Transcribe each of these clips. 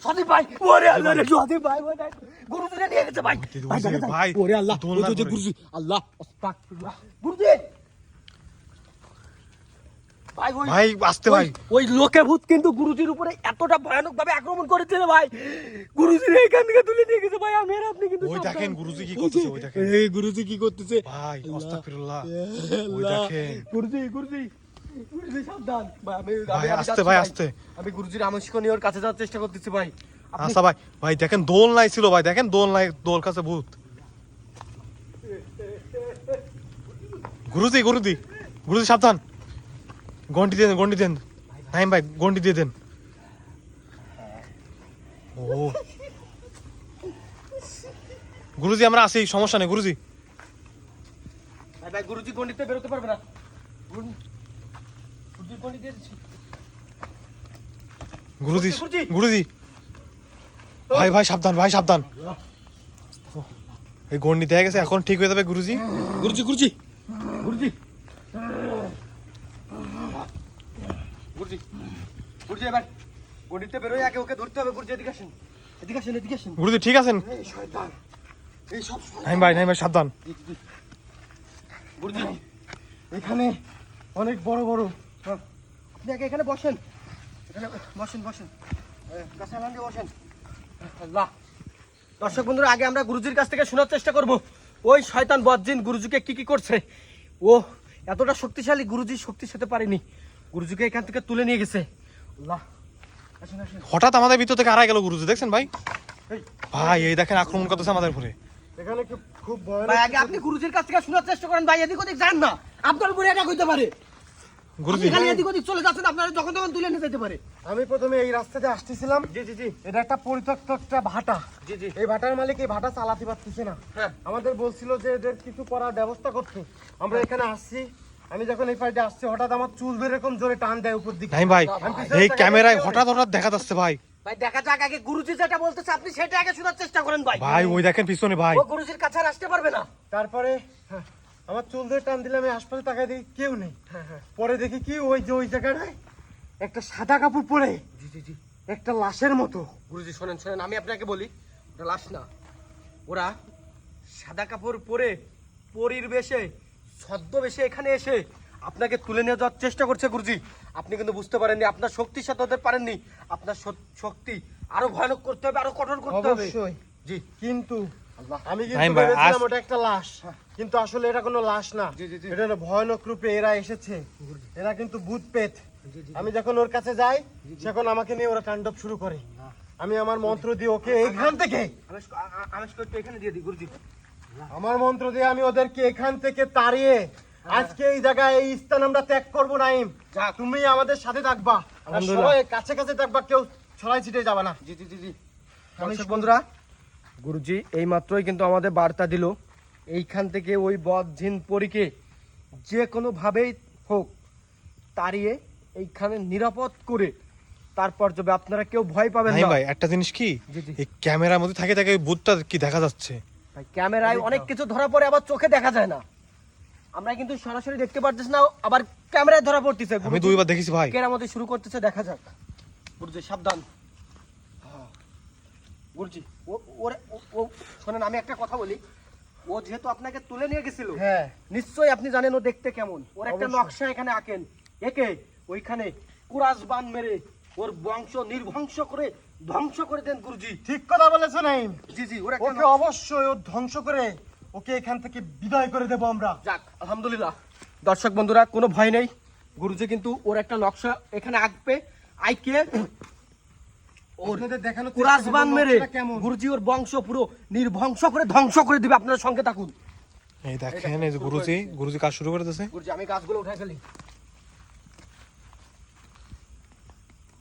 সদীপ ভাই, ওরে আল্লাহ রে, সদীপ ভাই, ওরে গুরুজিরে নিয়ে গেছে ভাই। ভাই ওরে আল্লাহ, ওই যে গুরুজি, আল্লাহ আস্তাগফিরুল্লাহ। গুরুজি ভাই, ভাই আসতে ভাই, ওই লোকে ভূত কিন্তু গুরুজির উপরে এতটা ভয়ানক ভাবে আক্রমণ করেছিল ভাই, গুরুজির এখান থেকে তুলে নিয়ে গেছে ভাই। আমি আর আপনি কিন্তু ওই দেখেন গুরুজি কি করতেছে, ওই দেখেন এই গুরুজি কি করতেছে ভাই, আস্তাগফিরুল্লাহ। ওই আল্লাহ। দেখেন গুরুজি গুরুজি গুরুজি সাবধান ভাই। ভাই, আমি আস্তে যাচ্ছি ভাই, আস্তে। আমি গুরুজির আমস্ক নিয়ে ওর কাছে যাওয়ার চেষ্টা করতেছি ভাই। আচ্ছা ভাই, ভাই দেখেন দোল নাই ছিল ভাই, দেখেন দোল নাই, দোল কাছে ভূত। গুরুজি গুরুজি গুরুজি সাবধান, গন্ডি দিয়ে দেন, গন্ডি দেন নাইম ভাই, গন্ডি দিয়ে দেন। ও গুরুজি আমরা আছি, সমস্যা নেই গুরুজি। ভাই ভাই, গুরুজি গন্ডিতে বেরোতে পারবে না। গুরুজি গন্ডি দিয়ে দিচ্ছি। গুরুজি গুরুজি। গুরুজি ভাই, ভাই সাবধান, ভাই সাবধান। এই গন্ডি দেয়া গেছে, এখন ঠিক হয়ে যাবে গুরুজি। গুরুজি গুরুজি গুরুজি গুরুজি গুরুজি, এবার গন্ডিতে বেরোয় আগে ওকে ধরতে হবে। গুরুজি এদিকে আসেন, এদিকে আসেন, এদিকে আসেন। গুরুজি ঠিক আছেন? এই শয়তান, এই সব নাইম ভাই, নাইম ভাই সাবধান। গুরুজি এখানে অনেক বড় বড়, আপনি আগে এখানে বসেন, এখানে বসেন বসেন, গাছে লাগান বসেন। আল্লাহ। দর্শক বন্ধুরা, আগে আমরা গুরুজির কাছ থেকে শোনার চেষ্টা করব ওই শয়তান বদজিন গুরুজিকে কি কি করছে। ও এতটা শক্তিশালী, গুরুজি শক্তি সাথে পারেনি, গুরুজিকে এখান থেকে তুলে নিয়ে গেছে। আল্লাহ, আসেন আসেন। হঠাৎ আমাদের ভিতর থেকে হারাই গেল গুরুজি, দেখছেন ভাই? এই, ভাই এই দেখেন আক্রমণ করতেছে আমাদের উপরে। এখানে খুব ভাই আগে আপনি গুরুজির কাছ থেকে শোনার চেষ্টা করেন ভাই, এদিক ওদিক যান না, আপনার উপরে এটা হইতে পারে। গুরুজি আপনি খালি এদিক ওদিক চলে যাচ্ছেন, আপনারা যখন তখন তুলে নিয়ে যেতে পারে। আমি প্রথমে এই রাস্তাতে আসতেছিলাম। জি জি জি এটা একটা পরিত্যক্ত একটা ভাটা। জি জি এই ভাটার মালিক এই ভাটা চালাতে পারতেছে না। হ্যাঁ। আমাদের বলছিল যে এদের কিছু করার ব্যবস্থা করতে। আমরা এখানে আসছি, আমি যখন এই পাশে আসছি হঠাৎ আমার চুল ধরে এরকম জোরে টান দেয় উপর দিকে। নাইম ভাই, এই ক্যামেরায় হঠাৎ হঠাৎ দেখা যাচ্ছে ভাই। ভাই দেখা যাক, আগে গুরুজি যেটা বলতেছে আপনি সেটা আগে শোনার চেষ্টা করেন ভাই। ভাই ওই দেখেন পিছনে ভাই। ও গুরুজির কাছে আর আসতে পারবে না। তারপরে আমার চুল ধরে টান দিলে আমি আশপাশে তাকাই দেখি কেউ নেই। পরে দেখি কি ওই যে ওই জায়গাটায় একটা সাদা কাপড় পরে জি জি জি একটা লাশের মতো। গুরুজি শোনেন শোনেন, আমি আপনাকে বলি, ওটা লাশ না, ওরা সাদা কাপড় পরে পরীর বেশে, ছদ্মবেশে এখানে এসে আপনাকে তুলে নিয়ে যাওয়ার চেষ্টা করছে। গুরুজি আপনি কিন্তু বুঝতে পারেননি, আপনার শক্তির সাথে ওদের পারেননি, আপনার শক্তি আরো ভয়ানক করতে হবে, আরো কঠোর করতে হবে। অবশ্যই। জি কিন্তু আল্লাহ। আমি নাইম কিন্তু ভাই, ভেবেছিলাম আজ- ওটা একটা লাশ, কিন্তু আসলে এটা কোনো লাশ না। জি, জি, জি। এটা হলো ভয়ানক রূপে এরা এসেছে। এরা কিন্তু ভূত পেত। জি, জি। আমি যখন ওর কাছে যাই তখন আমাকে নিয়ে ওরা তাণ্ডব শুরু করে। আমি আমার মন্ত্র দিয়ে ওকে এখান থেকে, আমি একটু এখানে দিয়ে দিই গুরুজি। আমার মন্ত্র দিয়ে আমি ওদেরকে এখান থেকে তাড়িয়ে আজকে এই জায়গায় এই স্থান আমরা ত্যাগ করবো। নাইম, যাক। তুমি আমাদের সাথে থাকবা, আর আলহামদুলিল্লাহ। সবাই কাছে কাছে থাকবা, কেউ ছড়াই ছিটে যাবে না। জি জি জি জি দর্শক বন্ধুরা, গুরুজি এই মাত্রই কিন্তু আমাদের বার্তা দিল, এইখান থেকে ওই বদজিন পরীকে যে কোনো ভাবেই হোক তাড়িয়ে এইখানে নিরাপদ করে তারপর যাবে, আপনারা কেউ ভয় পাবেন নাইম না। ভাই একটা জিনিস কি, জি, জি। এই ক্যামেরার মধ্যে থাকে থাকে ওই ভূতটা কি দেখা যাচ্ছে। ভাই, ক্যামেরায় অনেক কিছু ধরা পড়ে, আবার চোখে দেখা যায় না, আমরা কিন্তু সরাসরি দেখতে পারতেছি না, আবার ক্যামেরায় ধরা পড়তেছে। আমি গুরুজি দুইবার দেখেছি ভাই। কেরামতি শুরু করতেছে, দেখা যাক। গুরুজি সাবধান। গুরুজি ও শোনেন, আমি একটা কথা বলি, ও যেহেতু আপনাকে তুলে নিয়ে গেছিল, হ্যাঁ। নিশ্চয়ই আপনি জানেন ও দেখতে কেমন, ওর একটা অবশ্যই। নকশা এখানে আঁকেন, একে ওইখানে কুরাস বান মেরে ওর বংশ নির্বংশ করে ধ্বংস করে দেন গুরুজি। ঠিক কথা বলেছো নাইম। জি জি ওর একটা ওকে অবশ্যই ও ধ্বংস করে ওকে এখান থেকে বিদায় করে দেবো আমরা। যাক আলহামদুলিল্লাহ। দর্শক বন্ধুরা, কোনো ভয় নেই, গুরুজি কিন্তু ওর একটা নকশা এখানে আঁকবে, আইকে ওর আপনাদের দেখানো কুরাস বান মেরে কেমন। গুরুজি ওর বংশ পুরো নির্বংশ করে ধ্বংস করে দিবে, আপনারা সঙ্গে থাকুন। এই দেখেন এই যে গুরুজি, গুরুজি কাজ শুরু করে দিয়েছে। গুরুজি আমি গাছগুলো উঠাই ফেলি।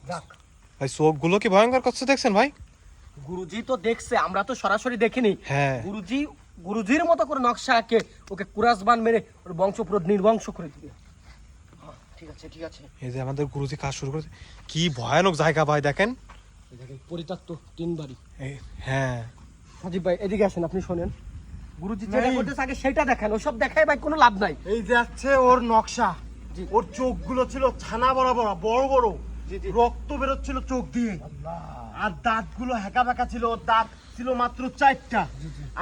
যাক ভাই চোখগুলো কি ভয়ঙ্কর করছে দেখছেন ভাই। গুরুজি তো দেখছে, আমরা তো সরাসরি দেখিনি। হ্যাঁ। গুরুজির মতো করে নকশা আঁকে ওকে কুরাস বান মেরে ওর বংশ পুরো নির্বংশ করে দিবে। ঠিক আছে ঠিক আছে। এই যে আমাদের গুরুজি কাজ শুরু করেছে, কি ভয়ানক জায়গা ভাই দেখেন। পরিত্যক্ত তিন বাড়ি। হ্যাঁ সজীব ভাই এদিকে আসেন, আপনি শোনেন, গুরুজি যেটা নাই। করতেছে আগে সেটা দেখেন, ওসব দেখায় ভাই কোনো লাভ নাই। এই যে আছে ওর নকশা, জি। ওর চোখগুলো ছিল ছানা বড় বড় বড় বড়, জি, জি। রক্ত বেরোচ্ছিল চোখ দিয়ে। আর দাঁতগুলো হ্যাঁকা বাঁকা ছিল, ওর দাঁত ছিল মাত্র 4টা,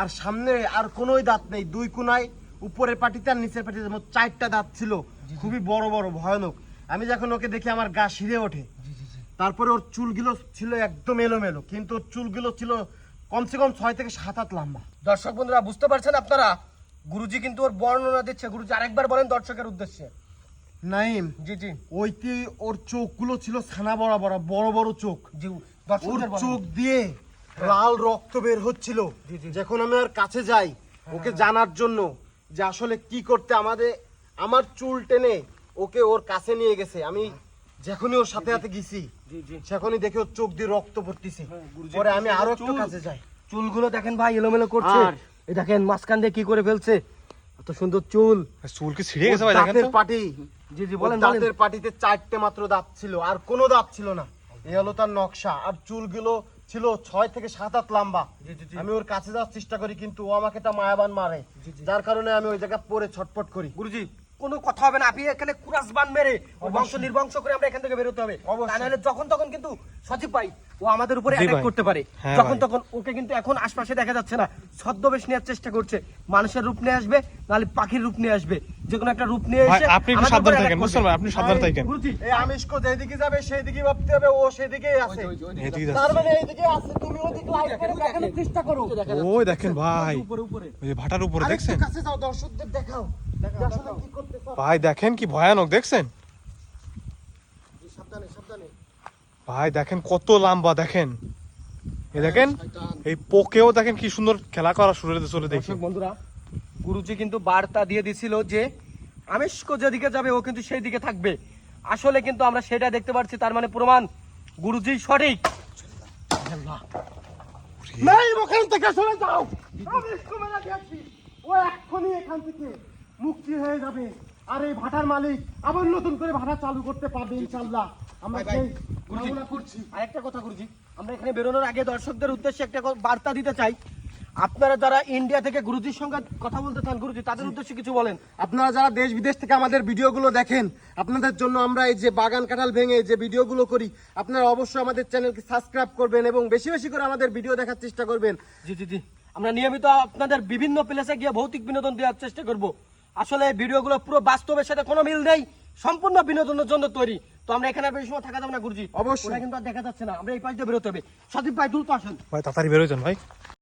আর সামনে আর কোনোই দাঁত নেই, 2 কোনায় উপরের পাটিতে আর নিচের পাটিতে মোট 4টা দাঁত ছিল, খুবই বড় বড় ভয়ানক। আমি যখন ওকে দেখি আমার গা শিরে ওঠে। তারপরে ওর চুলগুলো ছিল একদম এলোমেলো, কিন্তু ওর চুলগুলো ছিল কমসে কম 6 থেকে 7 হাত লম্বা। দর্শক বন্ধুরা বুঝতে পারছেন আপনারা, গুরুজি কিন্তু ওর বর্ণনা দিচ্ছে। গুরুজি আরেকবার বলেন দর্শকের উদ্দেশ্যে। নাইম, জি জি ওইটি ওর চোখগুলো ছিল ছানা বড় বড় বড় বড় চোখ, জি ওর দর্শকদের বলেন। চোখ দিয়ে লাল রক্ত বের হচ্ছিল। জি, জি। যখন আমি ওর কাছে যাই ওকে জানার জন্য যে আসলে কি করতে আমার চুল টেনে ওকে ওর কাছে নিয়ে গেছে, আমি যখনই ওর সাথে সাথে গেছি জি জি সেখনই দেখি ওর চোখ দিয়ে রক্ত পড়তেছে। গুরুজি, পরে আমি আরো একটু চুল। কাছে যাই, চুলগুলো দেখেন ভাই এলোমেলো করছে। আর- এই দেখেন মাঝখান দিয়ে কি করে ফেলছে, এত সুন্দর চুল। চুল কি ছিঁড়ে গেছে ওর ভাই দেখেন দাঁতের তো পাটি, জি জি ওর বলেন বলেন। দাঁতের পাটিতে 4টে মাত্র দাঁত ছিল, আর কোনো দাঁত ছিল না। এই হলো তার নকশা। আর চুলগুলো ছিল 6 থেকে 7 হাত লম্বা। জি, জি, জি। আমি ওর কাছে যাওয়ার চেষ্টা করি, কিন্তু ও আমাকে একটা মায়াবান মারে, যার কারণে আমি ওই জায়গা পরে ছটপট করি। গুরুজি কোনো কথা হবে না, আপনি এখানে কুরাস বান মেরে ওর বংশ নির্বংশ করে আমরা এখান থেকে বেরোতে হবে। অবশ্যই। তা নাহলে যখন তখন কিন্তু সজীব ভাই ও আমাদের উপরে জি অ্যাটাক ভাই। করতে পারে। হ্যাঁ যখন ভাই। তখন ওকে কিন্তু এখন আশপাশে দেখা যাচ্ছে না, ছদ্মবেশ নেওয়ার চেষ্টা করছে। মানুষের রূপ নিয়ে আসবে, নাহলে পাখির রূপ নিয়ে আসবে, যে কোনো একটা রূপ নিয়ে ভাই এসে আপনি একটু আমাদের সাবধান উপরে থাকেন, attack বুঝছেন করবে। ভাই, আপনি সাবধান থাকেন। গুরুজি এই আমিষকো যেদিকে যাবে সেই দিকে ভাবতে হবে, ও সেদিকেই আছে। এদিকে তার যাচ্ছে। মানে এইদিকে আছে, তুমি ওদিকে লাইট করে দেখানোর চেষ্টা করো। ওই দেখেন ভাই, উপরে উপরে ওই যে ভাটার উপরে আরেকটু দেখছেন কাছে যাও, দর্শকদের দেখাও যে আসলে কি করতেছ। ভাই, দেখেন কি ভয়ানক দেখছেন সাবধানে সাবধানে। ভাই, দেখেন কত লম্বা, দেখেন এই দেখেন এই পোকেও দেখেন কি সুন্দর খেলা করা শুরু হতে চলে দেখি। দর্শক বন্ধুরা, গুরুজি কিন্তু বার্তা দিয়ে দিছিল যে আমিষকো যেদিকে যাবে ও কিন্তু সেই দিকে থাকবে। আসলে কিন্তু আমরা সেটা দেখতে পাচ্ছি, তার মানে প্রমাণ গুরুজি সঠিক। নাই, ওখান থেকে সরে যাও। আমিষকো মেলা দিয়েছি, ও এক্ষুনি এখান থেকে মুক্তি হয়ে যাবে। আর এই ভাটার মালিক আবার নতুন করে ভাটা চালু করতে পারবে ইনশাআল্লাহ। আমরা ভাই, সেই গুরুজি, কামনা করছি। আরেকটা কথা গুরুজি, আমরা এখানে বেরোনোর আগে দর্শকদের উদ্দেশ্যে একটা বার্তা দিতে চাই। আপনারা যারা ইন্ডিয়া থেকে গুরুজির সঙ্গে কথা বলতে চান, গুরুজি তাদের উদ্দেশ্যে কিছু বলেন। আপনারা যারা দেশ বিদেশ থেকে আমাদের ভিডিওগুলো দেখেন, আপনাদের জন্য আমরা এই যে বাগান কাঁঠাল ভেঙে যে ভিডিওগুলো করি, আপনারা অবশ্যই আমাদের চ্যানেলকে সাবস্ক্রাইব করবেন এবং বেশি বেশি করে আমাদের ভিডিও দেখার চেষ্টা করবেন। জি জি জি, আমরা নিয়মিত আপনাদের বিভিন্ন প্লেসে গিয়ে ভৌতিক বিনোদন দেওয়ার চেষ্টা করব। আসলে এই ভিডিওগুলো পুরো বাস্তবের সাথে কোনো মিল নেই, সম্পূর্ণ বিনোদনের জন্য তৈরি। তো আমরা এখানে আর বেশি সময় থাকা যাবে না গুরুজি, অবশ্যই। ওরা কিন্তু আর দেখা যাচ্ছে না, আমরা এই পাশ দিয়ে বেরোতে হবে। সদীপ ভাই দ্রুত আসেন। ভাই তাড়াতাড়ি বেরোয় যান ভাই।